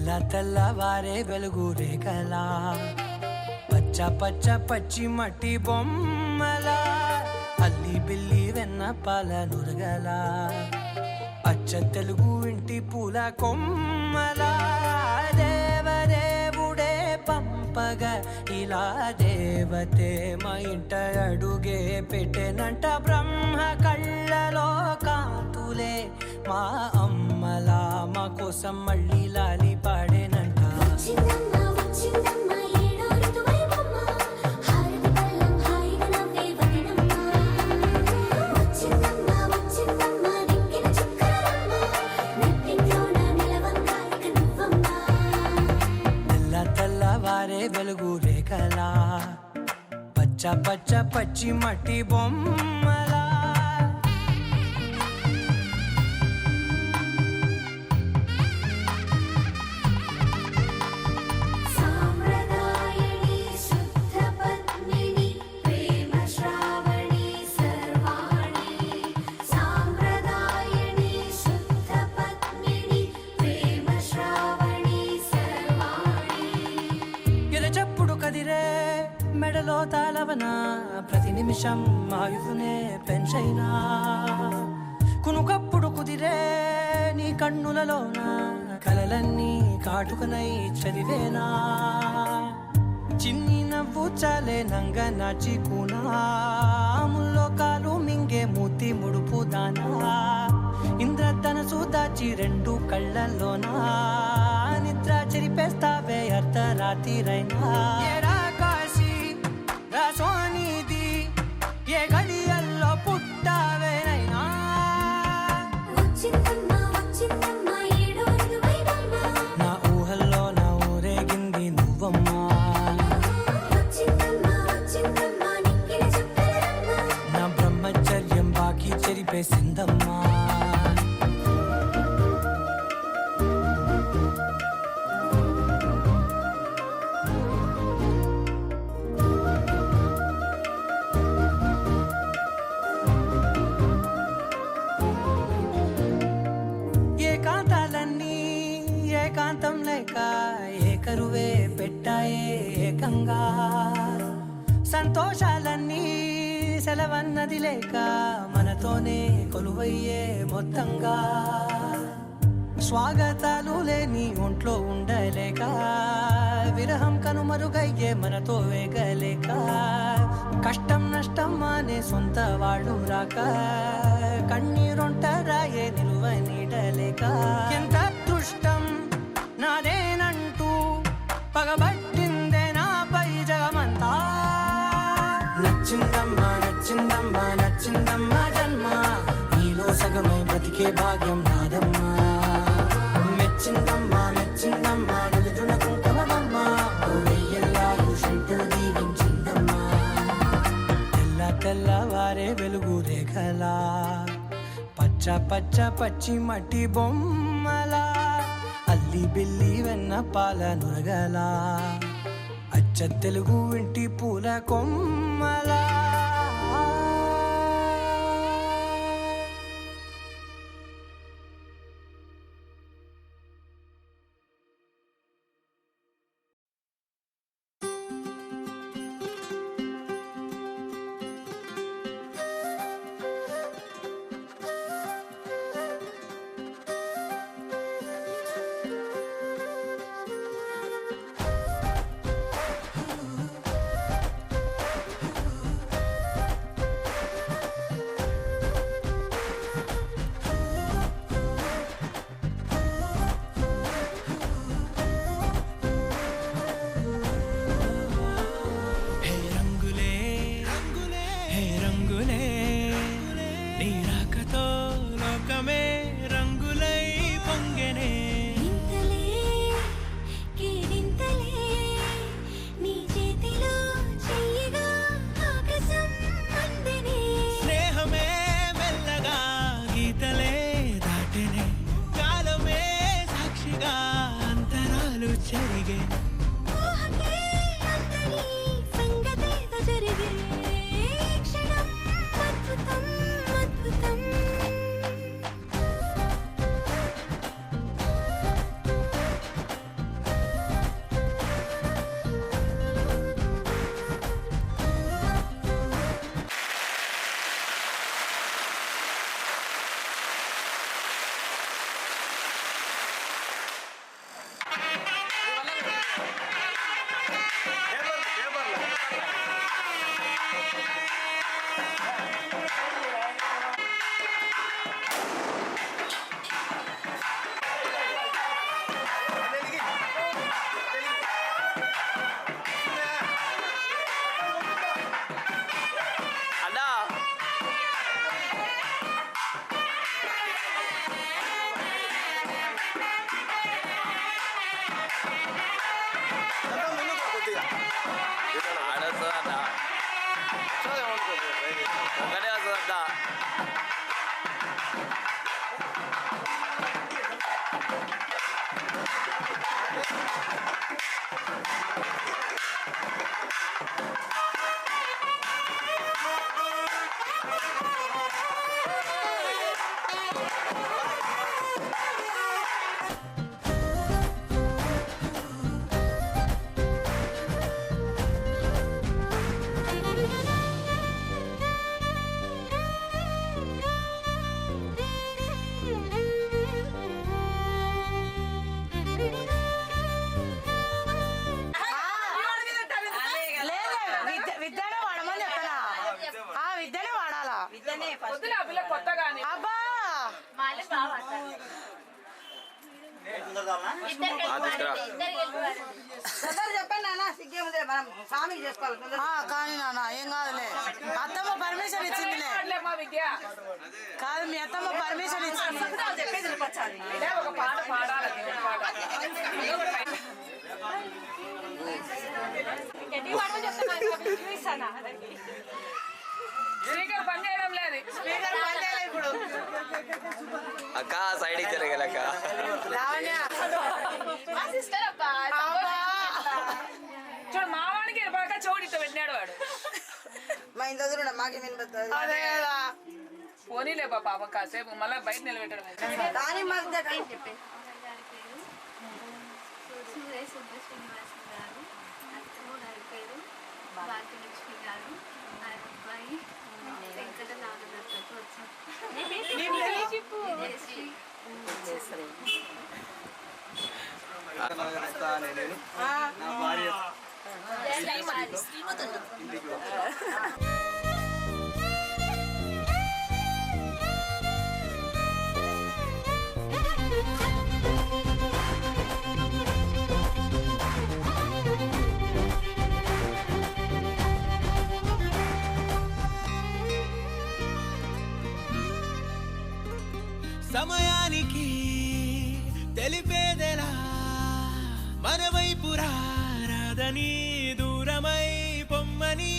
తెల్లవారే వెలుగు రేఖలా పచ్చ పచ్చ పచ్చి మట్టి బొమ్మలా అల్లి బిల్లి వెన్న పాల నురగలా అచ్చ తెలుగు ఇంటి పూల కొమ్మలా దేవదేవుడే పంపగా ఇలా దేవతే మా ఇంట అడుగే పెట్టెనంట బ్రహ్మ కళ్ళలో కాంతులే మా అమ్మలా మా కోసం మళ్ళీ లాలి పాడేనంట. తెల్లవారే వెలుగు రేఖలా పచ్చ పచ్చ పచ్చి మట్టి బొమ్మలా మెడలో తాళవన ప్రతి నిమిషం ఆయుధునే పెంచైనా కునుకప్పుడు కుదిరే నీ కన్నులలోన కలలన్నీ కాటుకనై చదివేనా చిన్ని నవ్వు చాలే నంగ నాచి కూనాముల్లో కాలు మింగే మూతి ముడుపు దానా ఇంద్రధనసు దాచి రెండు కళ్ళల్లోనా నిద్ర చెరిపేస్తావే అర్ధరాత్రిరైనా సోనిది ఏ గడియల్లో పుట్టావేనైనా నా ఊహల్లో నా ఊరేగింది నువ్వమ్మా నా బ్రహ్మచర్యం బాకీ చెరిపేసిందమ్మా ఏకాంతం లేక ఏకరువే పెట్టాయే ఏకంగా సంతోషాలన్నీ సెలవన్నది లేక మనతోనే కొలువయ్యే మొత్తంగా స్వాగతాలు లేని ఒంట్లో ఉండలేక విరహం కనుమరుగయ్యే మనతో వేగలేక కష్టం నష్టం అనే సొంత వాళ్ళు రాక కన్నీరొంటరాయే నిలువ నీడలేక ఎంత అదృష్టం నాదేనంటూ పగబట్టిందే నాపై జగమంతా నచ్చిందమ్మా నచ్చిందమ్మా నచ్చిందమ్మా జన్మ నీలో సగమై బ్రతికే భాగ్యం నాదమ్మా మెచ్చిందమ్మా మెచ్చిందమ్మా నిలుదున కుంకుమమ్మా వెయ్యల్లాలు శంకులు దీవించిందమ్మా తెల్లవారే వెలుగు రేఖలా పచ్చ పచ్చ పచ్చి మట్టి బొమ్మలా అల్లి బిల్లి వెన్న పాల నురగలా అచ్చ తెలుగు ఇంటి పూల కొమ్మలా ఆడొస్తుందట ఒకటే వస్తుందట చెప్పండి నాన్న సిగ్గేముంది మనం స్వామికి చేసుకోవాలి కానీ నాన్న ఏం కాదులే అత్తమ్మ పర్మిషన్ ఇచ్చిందిలే కాదు మీ అత్తమ్మ పర్మిషన్ ఇచ్చింది ఒక పాట పాడాలి స్పీకర్ పని చేయడం లేదు స్పీకర్ పని చేయలేదు ఇప్పుడు అక్క సైడ్ జరగలక్క చూడు మావాడికి ఇరవై చోటు ఇట్లా పెట్టినాడు వాడు మా ఇంట్లో చూడ మాకే వినపడుతుంది అదే కదా పోనీలే పాప కాసేపు మళ్ళీ బయట నిలబెట్టడం దాని మధ్య టైం చెప్పి భాగ్యలక్ష్మి గారు అబ్బాయి వెంకట నాగదత్తు సమయానికి తెలిపేదెలా మన వైపు రాదని దూరమై పొమ్మని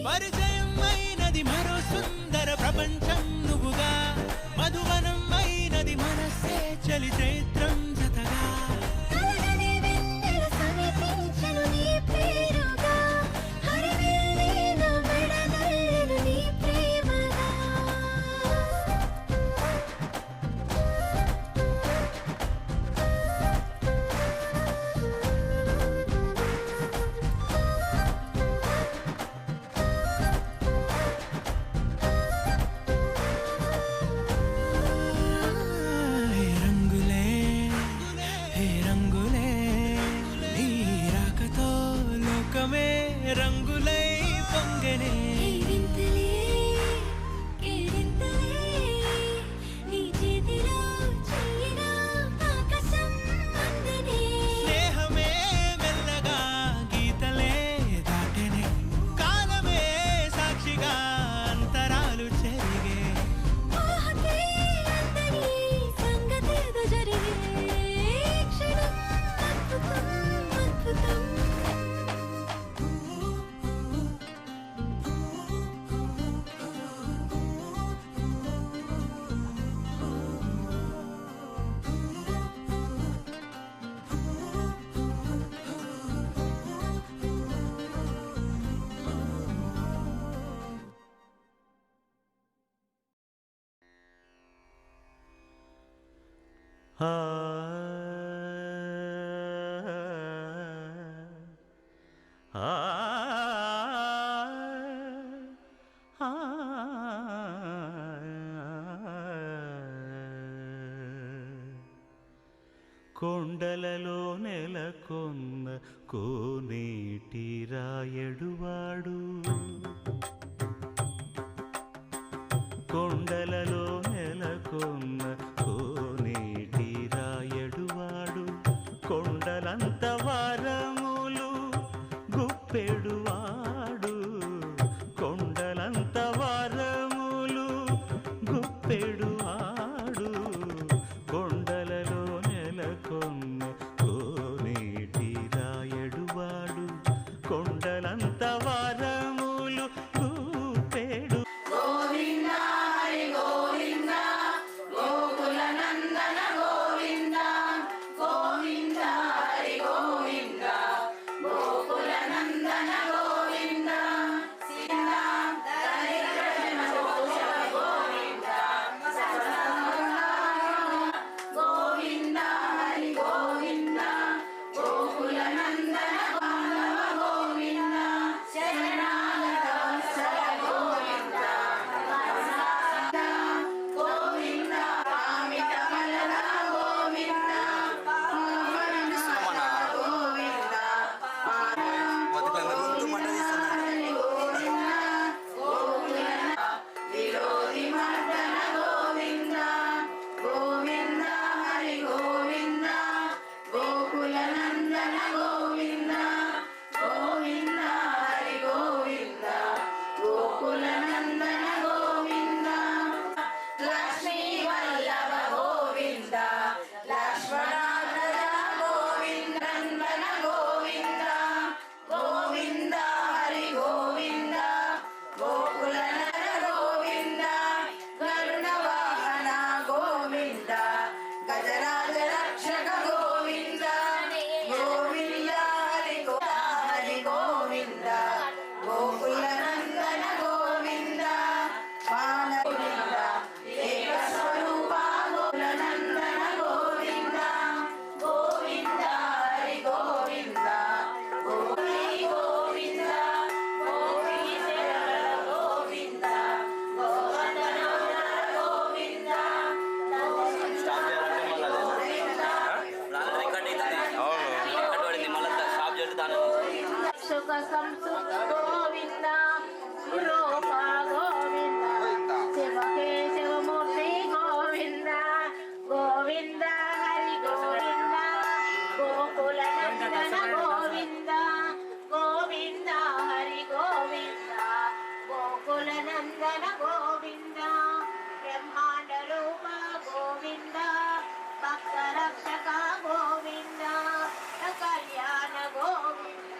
పరిచయం అయినది మరో సుందర ప్రపంచం నువ్వుగా మధువనం అయినది మనసే చలి చైత్రం జతగా రంగులై పొంగనే స్నేహమే మెల్లగా గీతలే దాటెనే కాలమే సాక్షిగా అంతరాలు చెరిగే కొండలలో నెలకొన్న కోనేటి రాయడువాడు కొండలలో నెలకొన్న కోనేటి రాయడువాడు కొండలంత వారములు గుప్పెడువాడు కొండలంత వారములు గుప్పెడువాడు నందన గోవింద బ్రహ్మాండ రూప గోవింద భక్త రక్షక గోవింద కళ్యాణ గోవింద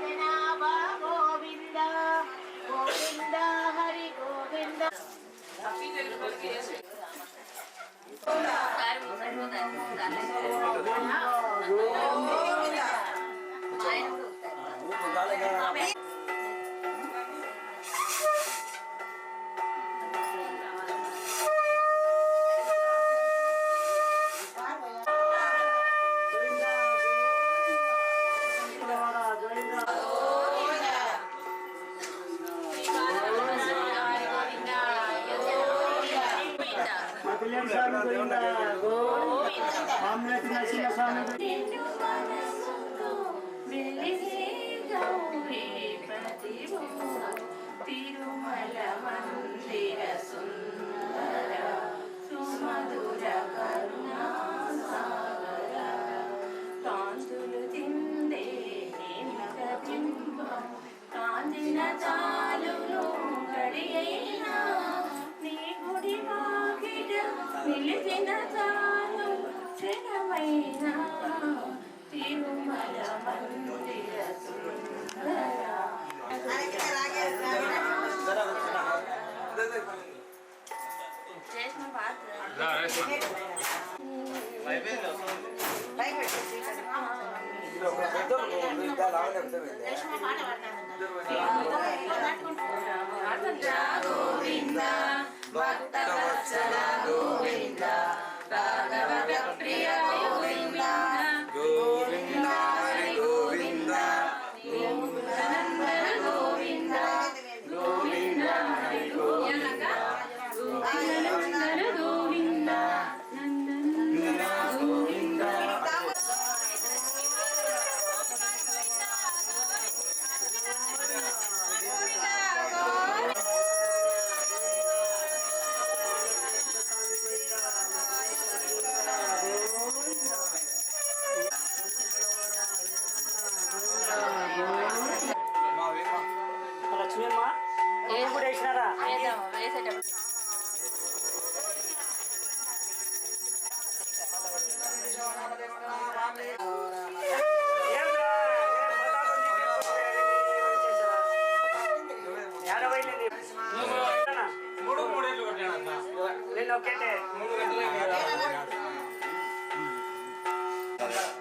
జనాభ గోవింద గోవింద హరి గోవింద తిరుమల మందిర సుందర సుమధుర కరుణా సాగర కాంతులు తిందే నింద బింబం కాంతిన చాలులో గడియైనా నీ గుడి వాకిట నిలిచిన చాలు క్షణమైన తిరుమల మందిర సుందర గోవింద భక్త వత్సల గోవింద రాఘవ ప్రియ గోవింద గోవింద హరి గోవింద నందన గోవింద గోవింద హరి గోవింద నందన గోవింద నందన గోవింద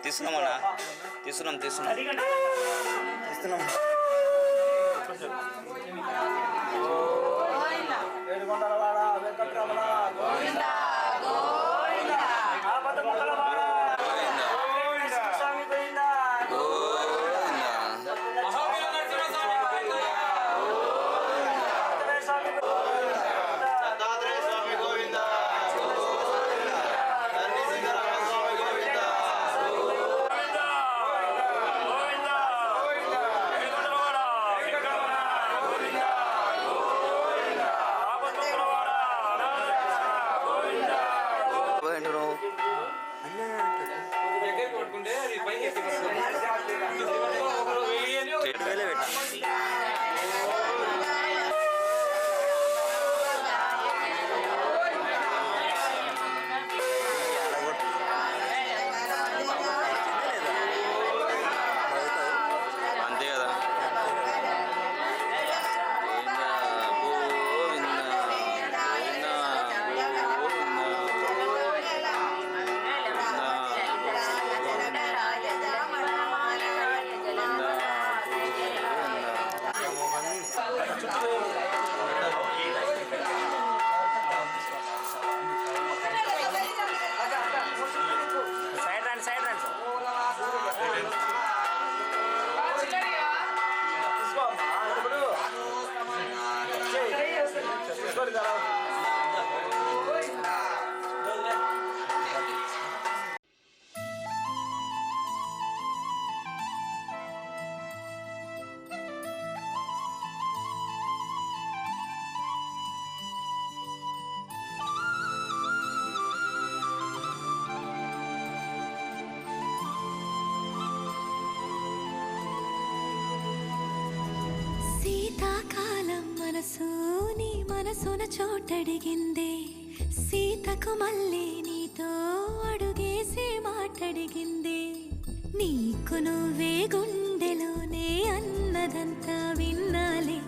తీసుకున్నామన్నా తీసుకున్నాం శీతాకాలం మనసు నీ మనసున చోటడిగిందే సీతకు మళ్ళీ నీతో అడుగేసి మాటడిగిందే నీకు నువ్వే గుండెలోనే అన్నదంతా విన్నాలే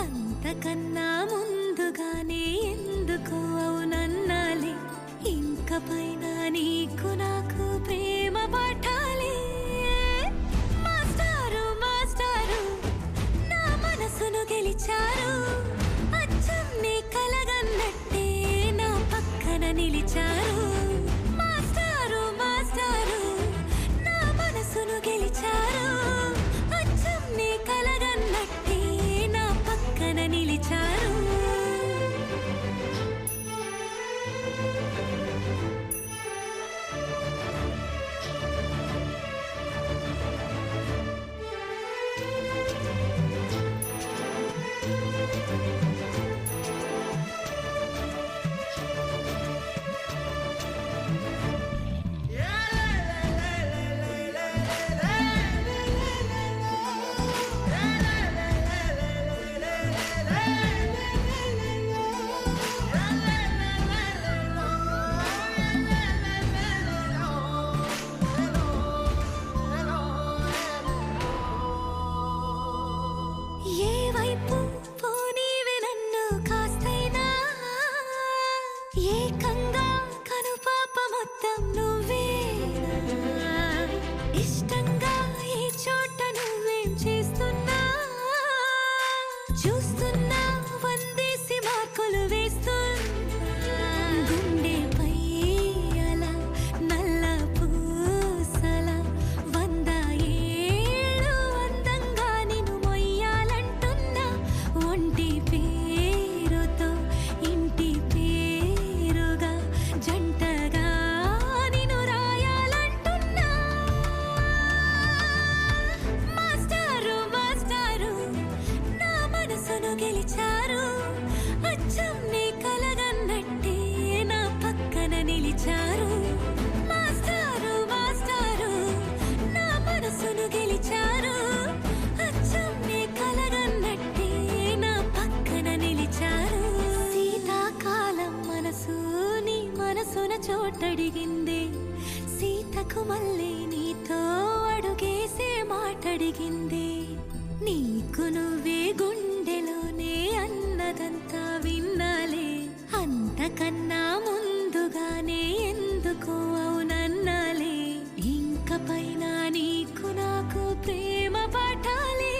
అంతకన్నా ముందుగానే ఎందుకు అవునన్నాలే ఇంక పైన నీకు నాకు ప్రేమ పాఠాలే మాస్టారు మాస్టారు నా మనసును గెలిచారు అచ్చం నీ కలగన్నట్టే నా పక్కన నిలిచారు మాస్టారు మాస్టారు నా మనసును గెలిచారు అచ్చం నీ కలగన్నట్టే నా పక్కన నిలిచారు ఏ వైపు పోనీవి నన్ను కాస్తైనా ఏకంగా కనుపాప మొత్తం నువ్వేనా ఇష్టంగా ఏ చోట నువ్వేం చేస్తున్నా చూస్తున్నా వందేసి మార్కులు వేస్తున్నా గుండెపై అలా నల్ల పూసల 100 ఏళ్ళు అందంగా నిన్ను మొయ్యాలంటున్నా ఒంటి పేరుతో ఇంటి పేరుగా జంటగా నిన్ను రాయాలంటున్నా మాస్టారు మాస్టారు నా మనసును గెలిచారు అచ్చం నీ కలగన్నట్టే నా పక్కన నిలిచారు మాస్టారు మాస్టారు నా మనసును గెలిచారు అచ్చం నీ కలగన్నట్టే నా పక్కన నిలిచారు శీతాకాలం మనసు నీ మనసున చోటడిగిందే సీతకు మళ్ళీ నీతో అడుగేసే మాటడిగిందే నీకు నువ్వే గుండెలోనే అన్నదంతా విన్నాలే అంతకన్నా ముందుగానే ఎందుకు అవునన్నాలే ఇంక పైన నీకు నాకు ప్రేమ పాఠాలే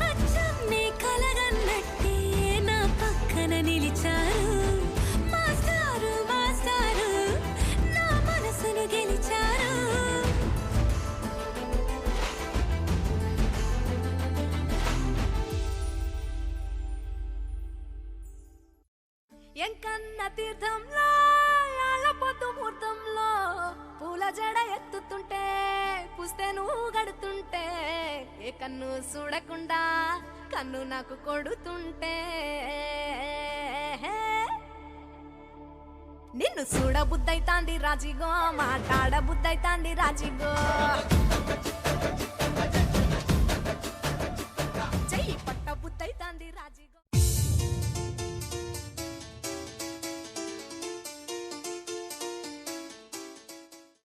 అచ్చం నీ కలగన్నట్టే నా పక్కన నిలిచారు మాస్టారు మాస్టారు నా మనసును గెలిచారు ఎంకన్న తీర్థంలో పొద్దు ముహూర్తంలో పూల జడ ఎత్తుతుంటే పుస్తే నువ్వు గడుతుంటే ఏ కన్ను చూడకుండా కన్ను నాకు కొడుతుంటే నిన్ను చూడ బుద్ధైతాంది రాజిగో మాట్లాడ బుద్ధైతాంది రాజిగో